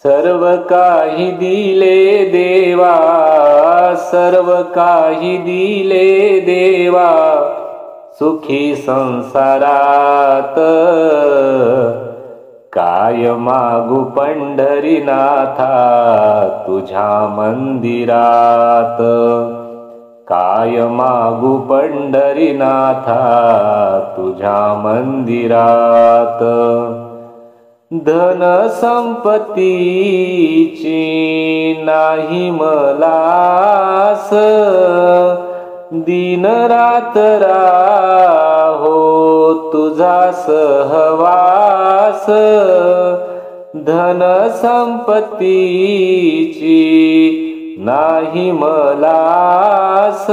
सर्व काही दिले देवा, सर्व काही दिले देवा, सुखी संसारात काय मागू पंढरीनाथा तुझ्या मंदिरात, काय मागू पंढरीनाथा तुझ्या मंदिरात। धन संपत्तीची नाही मलास, दिन रात राहो तुझा सहवास। धन संपत्तीची नाही मलास,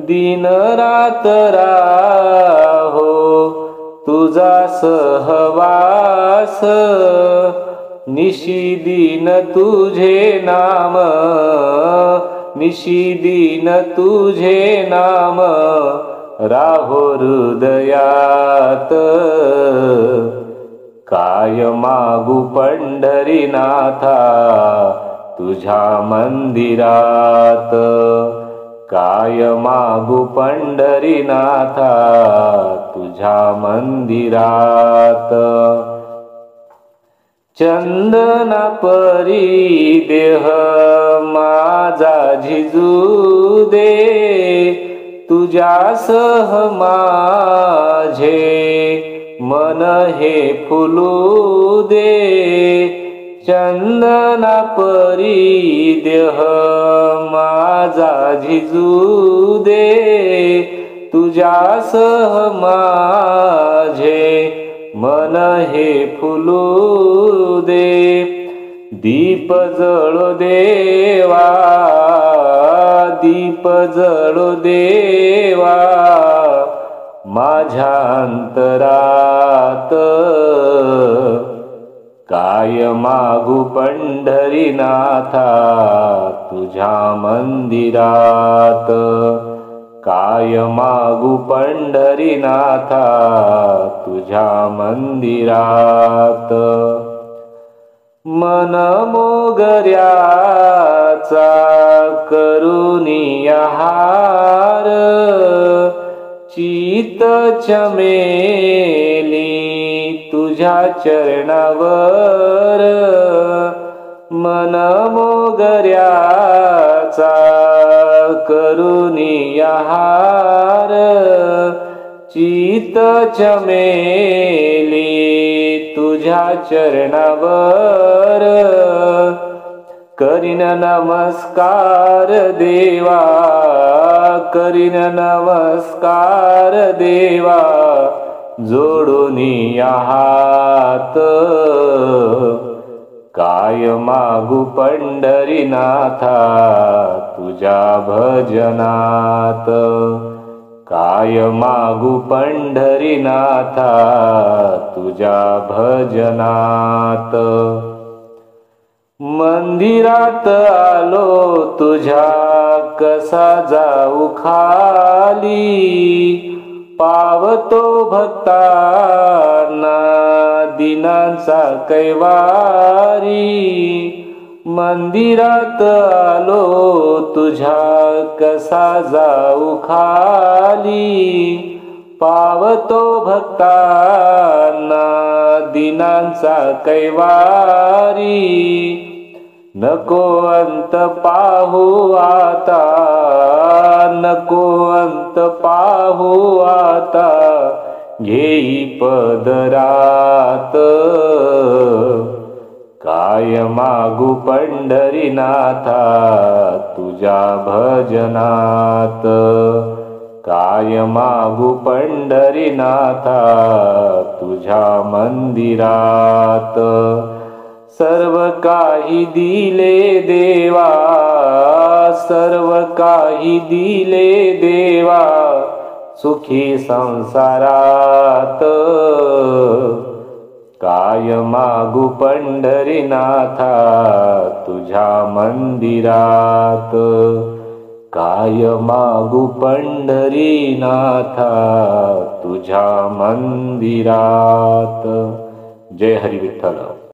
दिन रात राहो तुझा सहवास। निशिदिन तुझे नाम, निशिदिन तुझे नाम, राहो हृदयात। काय मागू पंढरीनाथा तुझ्या मंदिरात, काय मागू पंढरीनाथा तुझ्या मंदिरात। चंदना परी देह माझा झिजू दे, तुझ्यासह माझे मन हे फुलू दे। चंदना परी देह माझा झिजू दे, तुझ्यासह माझे मन हे फुलू दे। दीप जळो देवा, दीप जळो देवा, माझ्या अंतरात। काय मागू पंढरीनाथा तुझ्या मंदिरात, काय मागू पंढरीनाथा तुझ्या मंदिरात। मन मोगऱ्याचा करुनिया हार, चित चमेली तुझ्या चरणावर। मन मोगऱ्याचा करुनिया हार, चित चमेली तुझ्या चरणावर। करीन नमस्कार देवा, करीन नमस्कार देवा, जोडूनिया हात। काय मागू पंढरीनाथा तुझ्या भजनात, काय मागू पंढरीनाथा तुझ्या भजनात। मंदिरात आलो तुझ्या कसा जाऊ खाली, पावतो भक्तांना दिनांचा कैवारी। मंदिरात आलो तुझ्या कसा जाऊ खाली, पावतो भक्तांना दिनांचा कैवारी। नको अंत पाहू आता, नको अंत पाहू आता, घेई पदरात। काय मागू पंढरीनाथा तुझ्या भजनात, काय मागू पंढरीनाथा तुझ्या मंदिरात। सर्व काही दिले देवा, सर्व काही दिले देवा, सुखी संसारात। काय मागू पंढरीनाथा तुझ्या मंदिरात, काय मागू पंढरीनाथा तुझ्या मंदिरात। जय हरी विठ्ठल।